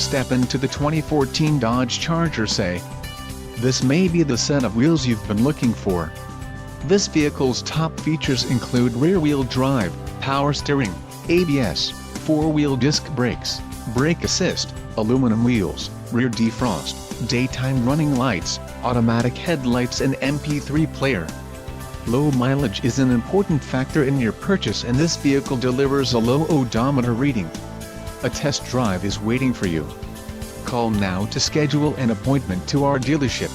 Step into the 2014 Dodge Charger. Say, this may be the set of wheels you've been looking for. This vehicle's top features include rear-wheel drive, power steering, ABS, four-wheel disc brakes, brake assist, aluminum wheels, rear defrost, daytime running lights, automatic headlights and MP3 player. Low mileage is an important factor in your purchase, and this vehicle delivers a low odometer reading. A test drive is waiting for you. Call now to schedule an appointment to our dealership.